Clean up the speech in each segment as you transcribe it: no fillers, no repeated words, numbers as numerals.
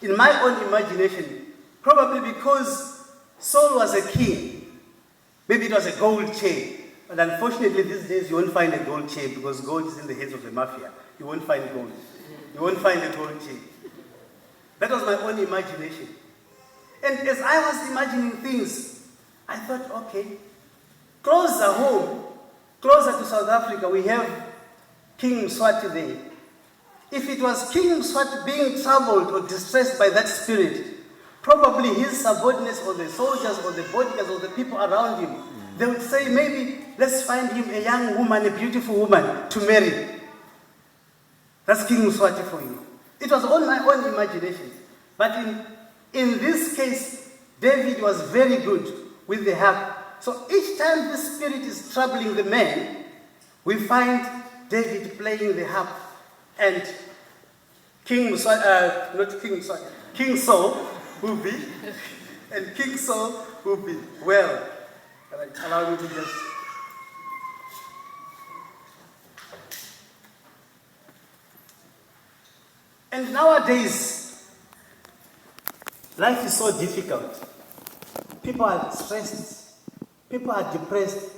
in my own imagination, probably because Saul was a king, maybe it was a gold chain. But unfortunately, these days you won't find a gold chain because gold is in the heads of the mafia. You won't find gold. You won't find a gold chain. That was my own imagination. And as I was imagining things, I thought, okay, closer home, closer to South Africa, we have King Mswati there. If it was King Mswati being troubled or distressed by that spirit, probably his subordinates or the soldiers or the bodyguards or the people around him, they would say, maybe let's find him a young woman, a beautiful woman to marry. That's King Mswati for you. It was on my own imagination. But in this case, David was very good with the harp. So each time this spirit is troubling the man, we find David playing the harp. And King Saul will be, and King Saul will be well. Allow me to just. And nowadays, life is so difficult. People are stressed. People are depressed.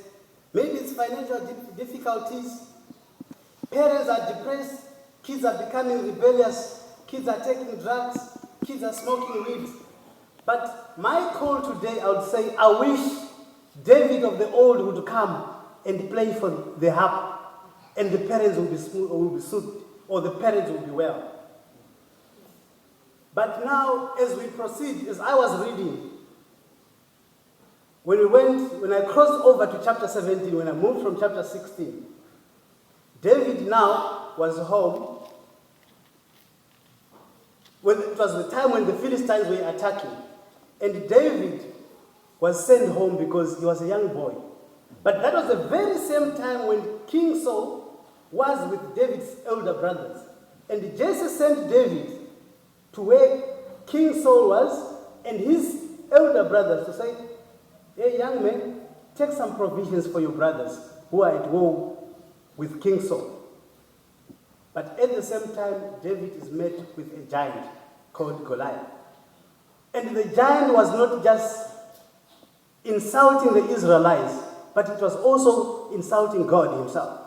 Maybe it's financial difficulties. Parents are depressed. Kids are becoming rebellious. Kids are taking drugs. Kids are smoking weed. But my call today, I would say, I wish David of the old would come and play for the harp, and the parents will be smooth, or will be soothed, or the parents will be well. But now, as we proceed, as I was reading, when I crossed over to chapter 17, when I moved from chapter 16, David now was home. It was the time when the Philistines were attacking, and David was sent home because he was a young boy. But that was the very same time when King Saul was with David's elder brothers. And Jesse sent David to where King Saul was and his elder brothers to say, hey, young man, take some provisions for your brothers who are at war with King Saul. But at the same time, David is met with a giant called Goliath. And the giant was not just insulting the Israelites, but it was also insulting God himself.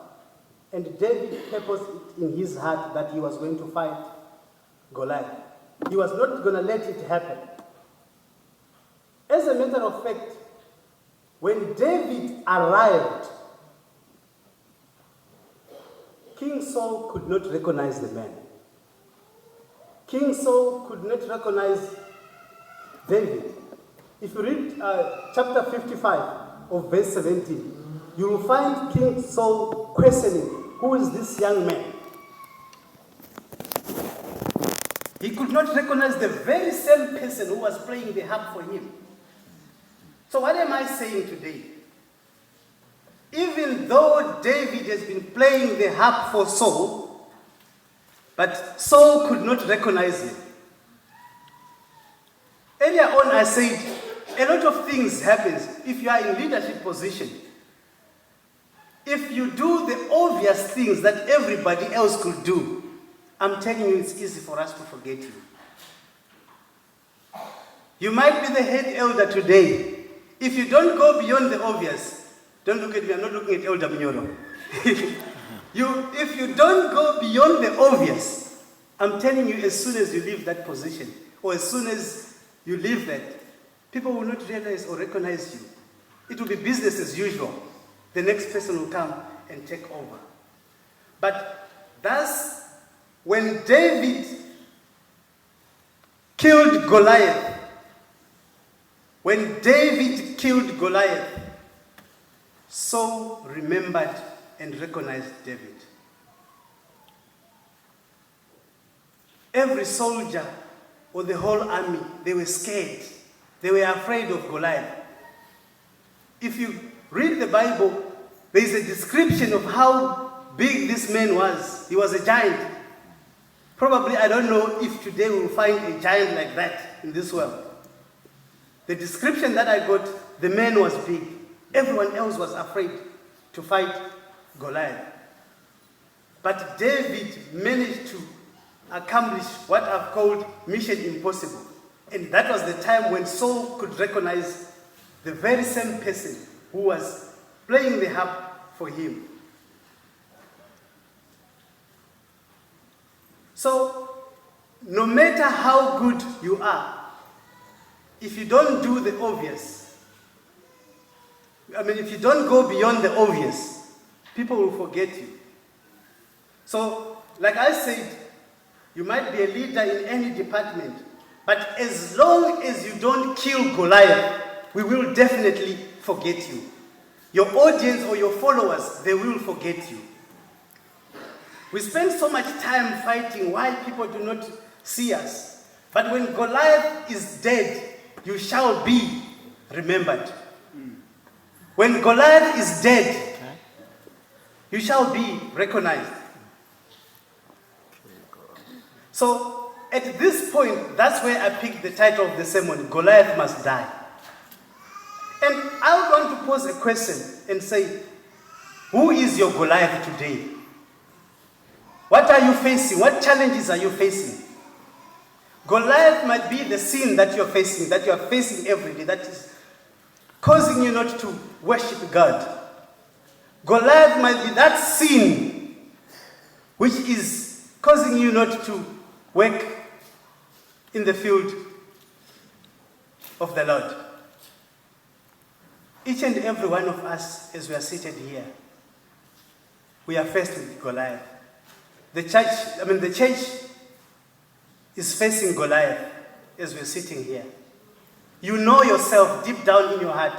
And David purposed it in his heart that he was going to fight Goliath. He was not going to let it happen. As a matter of fact, when David arrived, King Saul could not recognize the man. King Saul could not recognize David. If you read chapter 55 of verse 17, you will find King Saul questioning, who is this young man? He could not recognize the very same person who was playing the harp for him. So what am I saying today? Even though David has been playing the harp for Saul, but Saul could not recognize him. Earlier on I said, a lot of things happens if you are in leadership position. If you do the obvious things that everybody else could do, I'm telling you it's easy for us to forget you. You might be the head elder today. If you don't go beyond the obvious, don't look at me, I'm not looking at Elder Mnyoro. If you don't go beyond the obvious, I'm telling you, as soon as you leave that position, or as soon as you leave that, people will not realize or recognize you. It will be business as usual. The next person will come and take over. But thus, when David killed Goliath, Saul remembered and recognized David. Every soldier or the whole army, they were scared. They were afraid of Goliath. If you read the Bible, there is a description of how big this man was. He was a giant. Probably, I don't know if today we will find a giant like that in this world. The description that I got, the man was big. Everyone else was afraid to fight Goliath. But David managed to accomplish what I've called mission impossible. And that was the time when Saul could recognize the very same person who was playing the harp for him. So, no matter how good you are, if you don't do the obvious, if you don't go beyond the obvious, people will forget you. So, like I said, you might be a leader in any department, but as long as you don't kill Goliath, we will definitely forget you. Your audience or your followers, they will forget you. We spend so much time fighting why people do not see us. But when Goliath is dead, you shall be remembered. When Goliath is dead, you shall be recognized. So, at this point, that's where I picked the title of the sermon, Goliath Must Die. And I would want to pose a question and say, who is your Goliath today? What are you facing? What challenges are you facing? Goliath might be the sin that you are facing every day, that is causing you not to worship God. Goliath might be that sin which is causing you not to work in the field of the Lord. Each and every one of us, as we are seated here, we are faced with Goliath. The church is facing Goliath as we're sitting here. You know yourself deep down in your heart.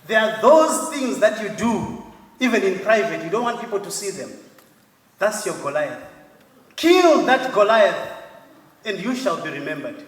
There are those things that you do, even in private. You don't want people to see them. That's your Goliath. Kill that Goliath, and you shall be remembered.